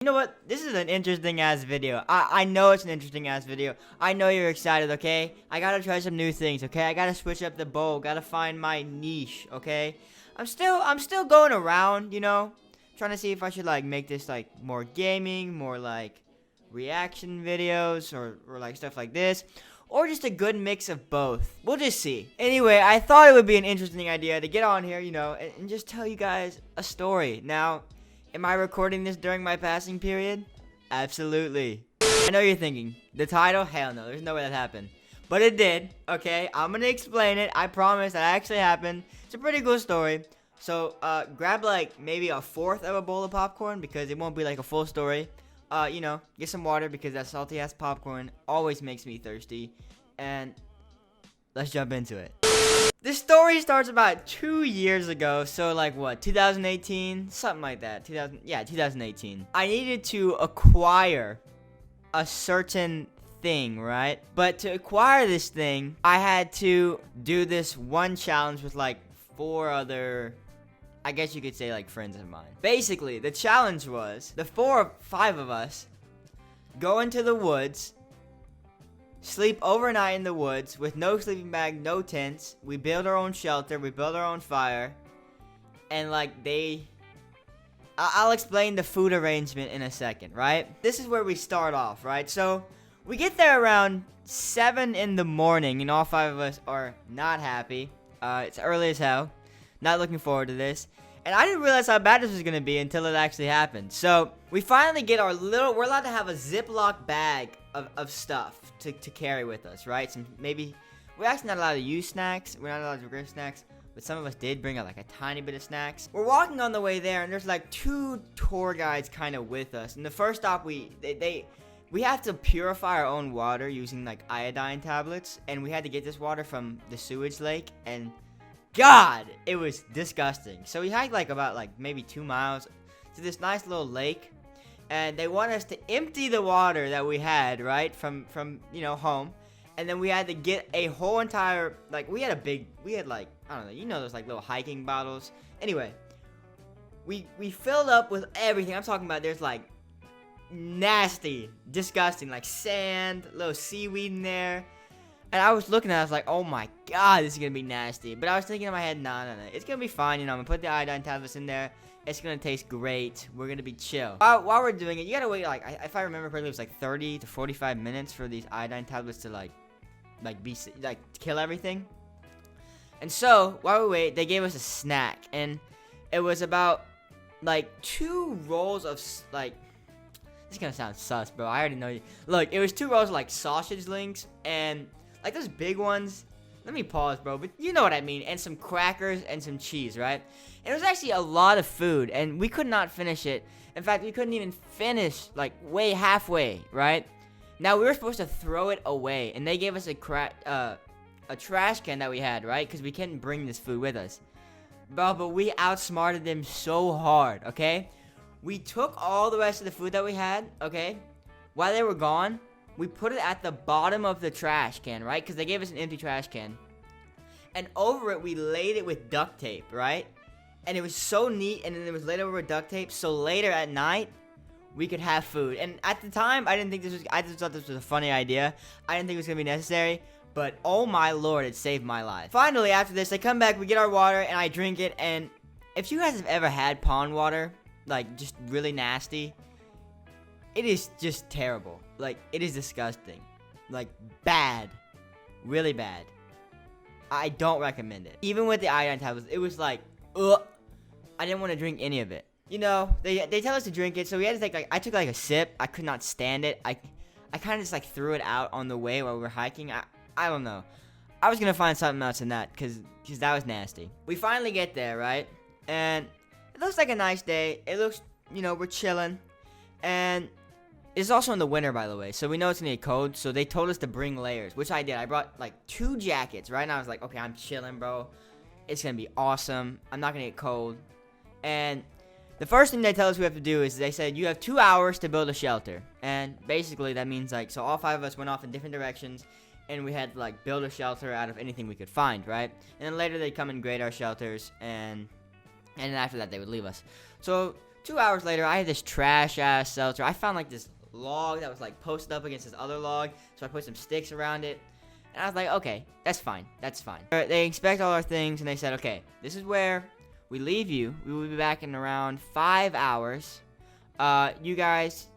You know what? This is an interesting ass video. I know it's an interesting ass video. I know you're excited, okay? I gotta try some new things, okay? I gotta switch up the bowl. Gotta find my niche, okay? I'm still going around, trying to see if I should like make this like more gaming, more like reaction videos or like stuff like this. Or just a good mix of both. We'll just see. Anyway, I thought it would be an interesting idea to get on here, and just tell you guys a story. Now, am I recording this during my passing period? Absolutely. I know you're thinking, the title? Hell no, there's no way that happened. But it did, okay? I'm gonna explain it. I promise that actually happened. It's a pretty cool story. So, grab like maybe a fourth of a bowl of popcorn because it won't be like a full story. Get some water because that salty ass popcorn always makes me thirsty. And let's jump into it. This story starts about 2 years ago, so like what, 2018? Something like that. 2018. I needed to acquire a certain thing, right? But to acquire this thing, I had to do this one challenge with like 4 other, I guess you could say like friends of mine. Basically, the challenge was the 4 or 5 of us go into the woods, sleep overnight in the woods with no sleeping bag, no tents. We build our own shelter, we build our own fire, and like I'll explain the food arrangement in a second, right? This is where we start off, right? So we get there around 7 in the morning, and all 5 of us are not happy. It's early as hell. Not looking forward to this. And I didn't realize how bad this was going to be until it actually happened. So, we finally get we're allowed to have a Ziploc bag of stuff to carry with us, right? We're actually not allowed to use snacks. We're not allowed to bring snacks. But some of us did bring like a tiny bit of snacks. We're walking on the way there, and there's like 2 tour guides kind of with us. And the first stop, we have to purify our own water using like iodine tablets. And we had to get this water from the sewage lake. And God, it was disgusting. So we hiked like about like maybe 2 miles to this nice little lake, and they want us to empty the water that we had, right, from home, and then we had to get a whole entire, like, we had like, I don't know, those like little hiking bottles. Anyway, we filled up with everything. I'm talking about there's like nasty, disgusting, like sand, little seaweed in there. And I was looking at it, I was like, oh my God, this is going to be nasty. But I was thinking in my head, no. It's going to be fine, I'm going to put the iodine tablets in there. It's going to taste great. We're going to be chill. While we're doing it, you got to wait, like, if I remember correctly, it was like 30 to 45 minutes for these iodine tablets to, kill everything. And so, while we wait, they gave us a snack. And it was about, like, 2 rolls of, like, this is going to sound sus, bro. I already know you. Look, it was 2 rolls of, like, sausage links and like those big ones. Let me pause, bro, but you know what I mean. And some crackers and some cheese, right? And it was actually a lot of food, and we could not finish it. In fact, we couldn't even finish, like, way halfway, right? Now, we were supposed to throw it away, and they gave us a trash can that we had, right? Because we couldn't bring this food with us. Bro, but we outsmarted them so hard, okay? We took all the rest of the food that we had, okay? While they were gone, we put it at the bottom of the trash can, right? Because they gave us an empty trash can. And over it, we laid it with duct tape, right? And it was so neat, and then it was laid over with duct tape. So later at night, we could have food. And at the time, I just thought this was a funny idea. I didn't think it was going to be necessary. But oh my lord, it saved my life. Finally, after this, they come back, we get our water, and I drink it. And if you guys have ever had pond water, like just really nasty, it is just terrible. Like, it is disgusting. Like, bad. Really bad. I don't recommend it. Even with the iodine tablets, it was like, ugh. I didn't want to drink any of it. They tell us to drink it, so we had to take, like, I took, like, a sip. I could not stand it. I kind of just, like, threw it out on the way while we were hiking. I don't know. I was going to find something else in that, because that was nasty. We finally get there, right? And it looks like a nice day. It looks, we're chilling. And it's also in the winter, by the way, so we know it's gonna get cold. So they told us to bring layers, which I did. I brought like 2 jackets, right? And I was like, okay, I'm chilling, bro. It's gonna be awesome. I'm not gonna get cold. And the first thing they tell us we have to do is they said you have 2 hours to build a shelter. And basically that means like, so all 5 of us went off in different directions, and we had to like build a shelter out of anything we could find, right? And then later they'd come and grade our shelters, and then after that they would leave us. So 2 hours later, I had this trash ass shelter. I found like this log that was like posted up against this other log, so I put some sticks around it. And I was like, okay, that's fine. That's fine. They inspect all our things, and they said, okay, this is where we leave you. We will be back in around 5 hours. You guys,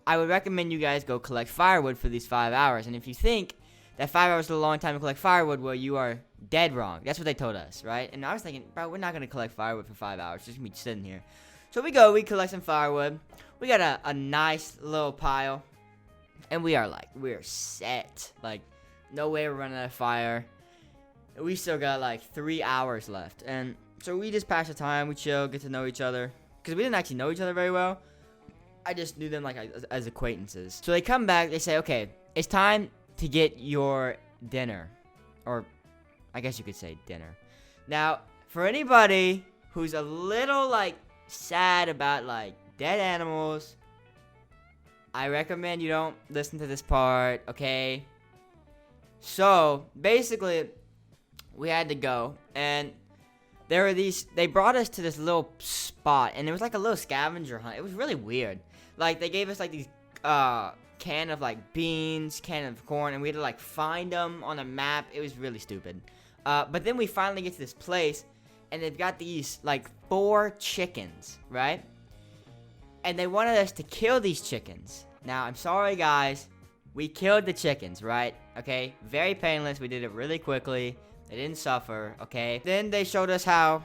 I would recommend you guys go collect firewood for these 5 hours. And if you think that 5 hours is a long time to collect firewood, well, you are dead wrong. That's what they told us, right? And I was thinking, bro, we're not going to collect firewood for 5 hours. Just going to be sitting here. So we go, we collect some firewood. We got a nice little pile. And we're set. Like, no way we're running out of fire. We still got like 3 hours left. And so we just pass the time. We chill, get to know each other. Because we didn't actually know each other very well. I just knew them like as acquaintances. So they come back. They say, okay, it's time to get your dinner. Or I guess you could say dinner. Now, for anybody who's a little like sad about like dead animals, I recommend you don't listen to this part, okay? So, basically, we had to go, and they brought us to this little spot, and it was like a little scavenger hunt. It was really weird. Like, they gave us like these, can of like beans, can of corn, and we had to like find them on a map. It was really stupid. But then we finally get to this place, and they've got these like 4 chickens, right? And they wanted us to kill these chickens. Now, I'm sorry, guys. We killed the chickens, right? Okay? Very painless. We did it really quickly. They didn't suffer, okay? Then they showed us how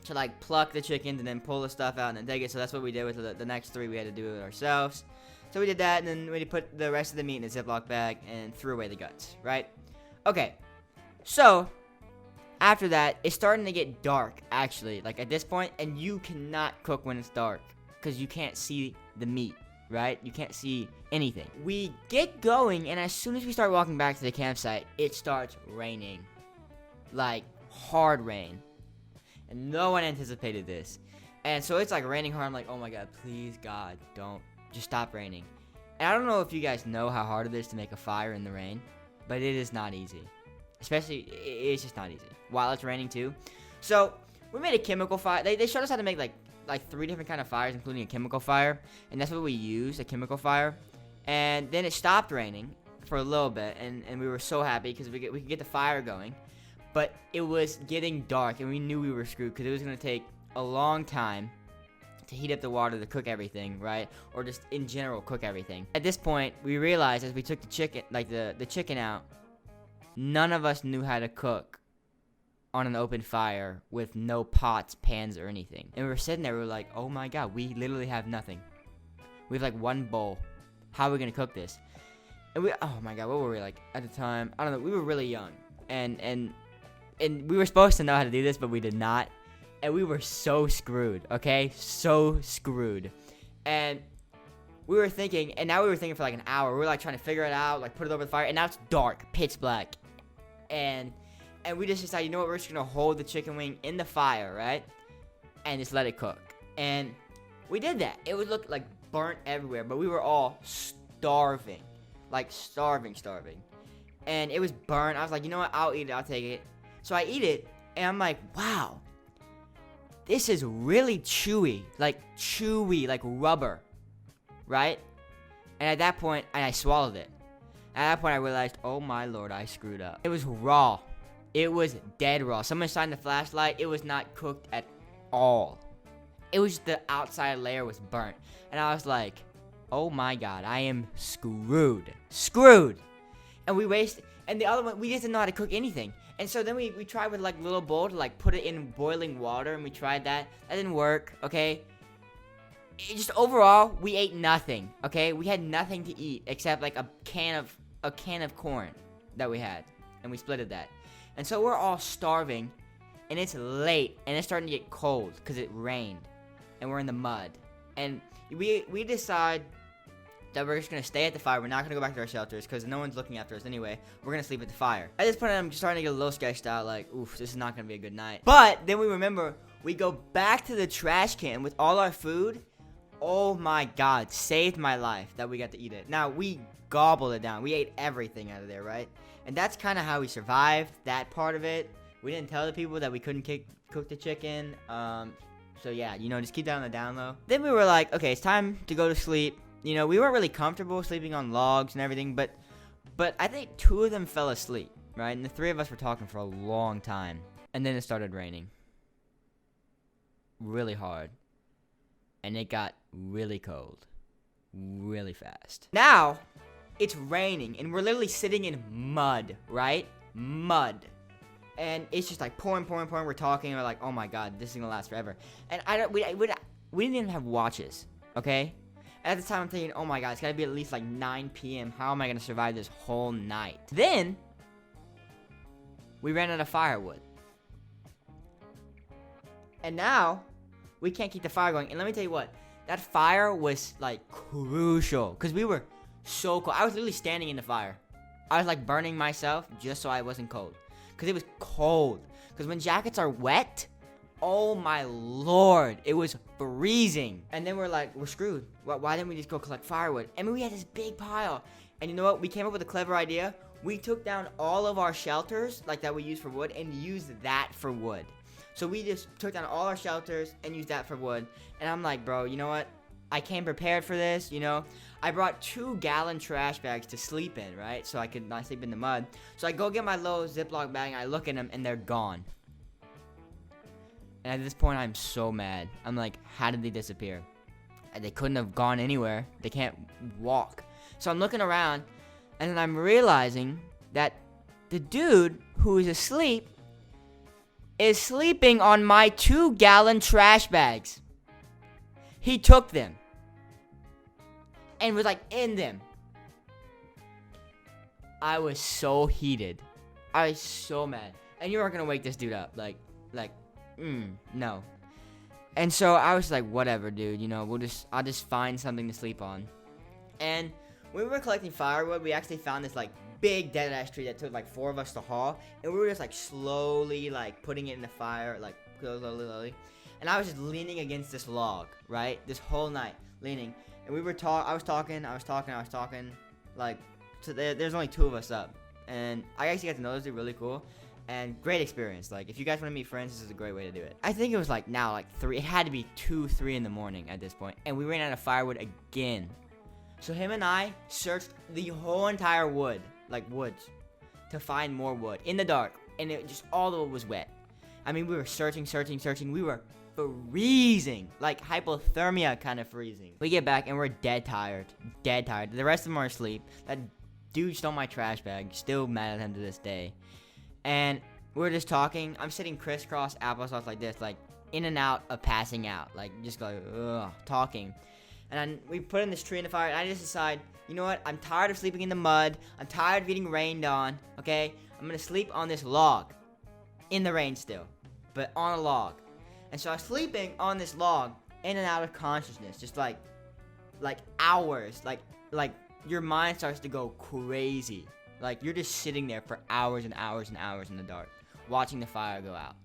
to, like, pluck the chickens and then pull the stuff out and then take it. So that's what we did with the next 3. We had to do it ourselves. So we did that, and then we put the rest of the meat in a Ziploc bag and threw away the guts, right? Okay. So, after that, it's starting to get dark, actually. Like, at this point, and you cannot cook when it's dark because you can't see the meat. Right? You can't see anything. We get going, and as soon as we start walking back to the campsite, it starts raining. Like, hard rain. And no one anticipated this. And so it's like raining hard. I'm like, oh my god, please, God, don't. Just stop raining. And I don't know if you guys know how hard it is to make a fire in the rain, but it is not easy. Especially, it's just not easy. While it's raining, too. So, we made a chemical fire. They showed us how to make, like 3 different kind of fires, including a chemical fire, and that's what we used, a chemical fire. And then it stopped raining for a little bit, and we were so happy because we could get the fire going. But it was getting dark, and we knew we were screwed because it was going to take a long time to heat up the water to cook everything, right? Or just in general cook everything. At this point, we realized as we took the chicken, like the chicken out, none of us knew how to cook on an open fire with no pots, pans, or anything. And we were sitting there, we were like, oh my god, we literally have nothing. We have like 1 bowl. How are we gonna cook this? And oh my god, what were we like at the time? I don't know, we were really young. And we were supposed to know how to do this, but we did not. And we were so screwed, okay? So screwed. And we were thinking, and now we were thinking for like an hour. We were like trying to figure it out, like put it over the fire, and now it's dark, pitch black. And we just decided, you know what, we're just going to hold the chicken wing in the fire, right? And just let it cook. And we did that. It would look like burnt everywhere, but we were all starving. Like starving. And it was burnt. I was like, you know what, I'll eat it, I'll take it. So I eat it, and I'm like, wow. This is really chewy, like rubber, right? And at that point, and I swallowed it. At that point, I realized, oh my lord, I screwed up. It was raw. It was dead raw. Someone shined the flashlight. It was not cooked at all. It was the outside layer was burnt. And I was like, oh my god, I am screwed. Screwed. And we wasted, and the other one, we just didn't know how to cook anything. And so then we tried with like little bowl to like put it in boiling water, and we tried that. That didn't work, okay? Just overall, we ate nothing, okay? We had nothing to eat except like a can of corn that we had, and we splitted that. And so we're all starving, and it's late, and it's starting to get cold because it rained, and we're in the mud. And we decide that we're just going to stay at the fire. We're not going to go back to our shelters because no one's looking after us anyway. We're going to sleep at the fire. At this point, I'm starting to get a little sketched out, like, oof, this is not going to be a good night. But then we remember, we go back to the trash can with all our food. Oh my god, saved my life that we got to eat it. Now, we gobbled it down. We ate everything out of there, right? And that's kind of how we survived that part of it. We didn't tell the people that we couldn't cook the chicken. So yeah, you know, just keep that on the down low. Then we were like, okay, it's time to go to sleep. You know, we weren't really comfortable sleeping on logs and everything, but I think 2 of them fell asleep, right? And the 3 of us were talking for a long time. And then it started raining. Really hard. And it got really cold. Really fast. Now, it's raining, and we're literally sitting in mud, right? Mud. And it's just like pouring. We're talking, and we're like, oh my god, this is gonna last forever. And we didn't even have watches, okay? At the time, I'm thinking, oh my god, it's gotta be at least like 9 p.m. How am I gonna survive this whole night? Then, we ran out of firewood. And now, we can't keep the fire going. And let me tell you what, that fire was like crucial, because we were so cold. I was literally standing in the fire. I was like burning myself just so I wasn't cold. Because it was cold. Because when jackets are wet, oh my lord, it was freezing. And then we're like, we're screwed. Why didn't we just go collect firewood? I mean, we had this big pile. And you know what? We came up with a clever idea. We took down all of our shelters, like that we use for wood, and used that for wood. So we just took down all our shelters and used that for wood. And I'm like, bro, you know what? I came prepared for this, you know? I brought 2-gallon trash bags to sleep in, right? So I could not sleep in the mud. So I go get my little Ziploc bag, and I look at them, and they're gone. And at this point, I'm so mad. I'm like, how did they disappear? And they couldn't have gone anywhere. They can't walk. So I'm looking around, and then I'm realizing that the dude who is asleep is sleeping on my 2-gallon trash bags. He took them and was like in them. I was so heated. I was so mad. And you weren't gonna wake this dude up. No. And so I was like, whatever, dude. You know, I'll just find something to sleep on. And when we were collecting firewood, we actually found this like big dead ass tree that took like 4 of us to haul. And we were just like slowly like putting it in the fire, like slowly. And I was just leaning against this log, right? This whole night, leaning. And we were I was talking. Like, so there's only 2 of us up. And I actually got to know this dude really cool. And great experience. Like, if you guys want to meet friends, this is a great way to do it. I think it was like 3. It had to be 2, 3 in the morning at this point. And we ran out of firewood again. So him and I searched the whole entire woods, to find more wood in the dark. And it just, all the wood was wet. I mean, we were searching. We were freezing, like hypothermia kind of freezing. We get back and we're dead tired. The rest of them are asleep. That dude stole my trash bag. Still mad at him to this day. And we're just talking. I'm sitting crisscross applesauce like this, like in and out of passing out, like just like talking. And then we put in this tree in the fire, and I just decide, you know what? I'm tired of sleeping in the mud. I'm tired of getting rained on. Okay, I'm gonna sleep on this log, in the rain still, but on a log. And so I was sleeping on this log, in and out of consciousness, just like hours, like your mind starts to go crazy. Like you're just sitting there for hours and hours and hours in the dark, watching the fire go out.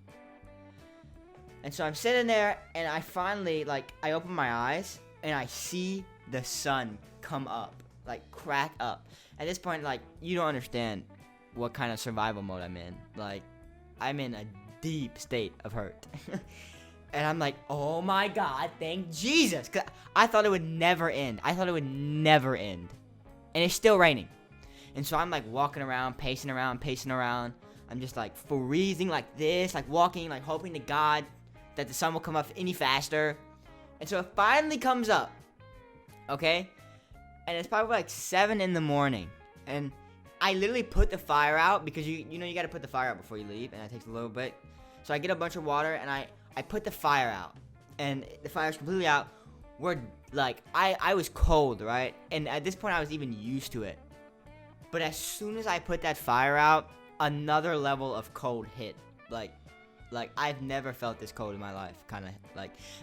And so I'm sitting there, and I finally, I open my eyes, and I see the sun come up, crack up. At this point, you don't understand what kind of survival mode I'm in. I'm in a deep state of hurt. And I'm like, oh my god, thank Jesus. 'Cause I thought it would never end. And it's still raining. And so I'm walking around, pacing around. I'm just freezing like this, walking, hoping to God that the sun will come up any faster. And so it finally comes up. Okay? And it's probably 7 in the morning. And I literally put the fire out because you gotta put the fire out before you leave, and that takes a little bit. So I get a bunch of water and I put the fire out. And the fire's completely out. I was cold, right? And at this point I was even used to it. But as soon as I put that fire out, another level of cold hit. I've never felt this cold in my life, and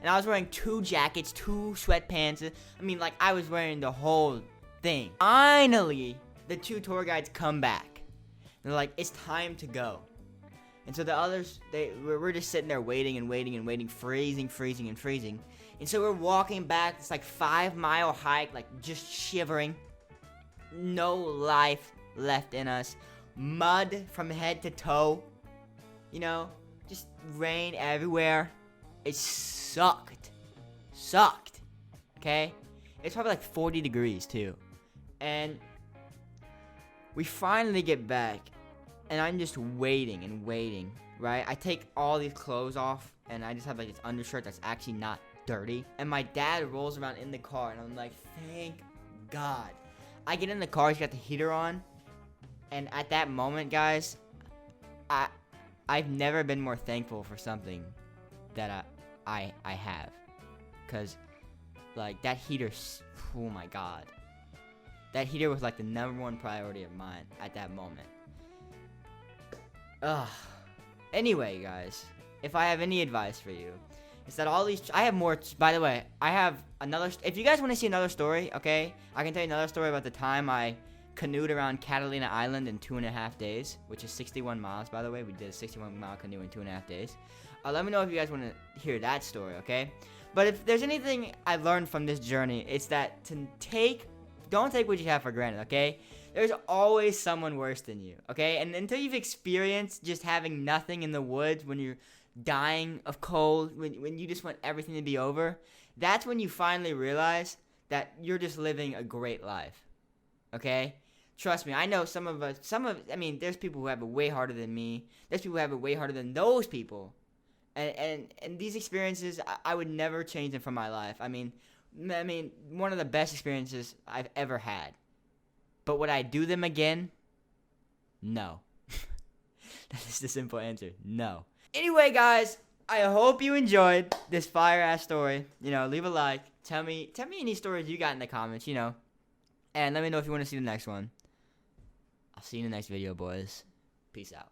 I was wearing 2 jackets, 2 sweatpants. I mean, I was wearing the whole thing. Finally, the 2 tour guides come back. They're like, it's time to go. And so the others, we're just sitting there waiting, freezing. And so we're walking back, it's 5-mile hike, just shivering. No life left in us. Mud from head to toe. Just rain everywhere. It sucked. Sucked. Okay? It's probably like 40 degrees too. And we finally get back. And I'm just waiting and waiting, right? I take all these clothes off. And I just have like this undershirt that's actually not dirty. And my dad rolls around in the car. And I'm like, thank God. I get in the car. He's got the heater on. And at that moment, guys, I've never been more thankful for something that I have. Because, like, that heater, oh my God. That heater was, like, the #1 priority of mine at that moment. Ugh. Anyway, guys, if I have any advice for you, it's that all these, I have more, by the way, I have another, if you guys want to see another story, okay, I can tell you another story about the time I canoed around Catalina Island in 2.5 days, which is 61 miles, by the way. We did a 61-mile canoe in 2.5 days. Let me know if you guys want to hear that story, okay? But if there's anything I learned from this journey, it's that don't take what you have for granted, okay? There's always someone worse than you, okay? And until you've experienced just having nothing in the woods when you're dying of cold, when you just want everything to be over, that's when you finally realize that you're just living a great life, okay? Trust me, I know I mean, there's people who have it way harder than me. There's people who have it way harder than those people. And these experiences, I would never change them from my life. I mean, one of the best experiences I've ever had. But would I do them again? No. That is the simple answer. No. Anyway, guys, I hope you enjoyed this fire-ass story. You know, leave a like. Tell me any stories you got in the comments, you know. And let me know if you want to see the next one. I'll see you in the next video, boys. Peace out.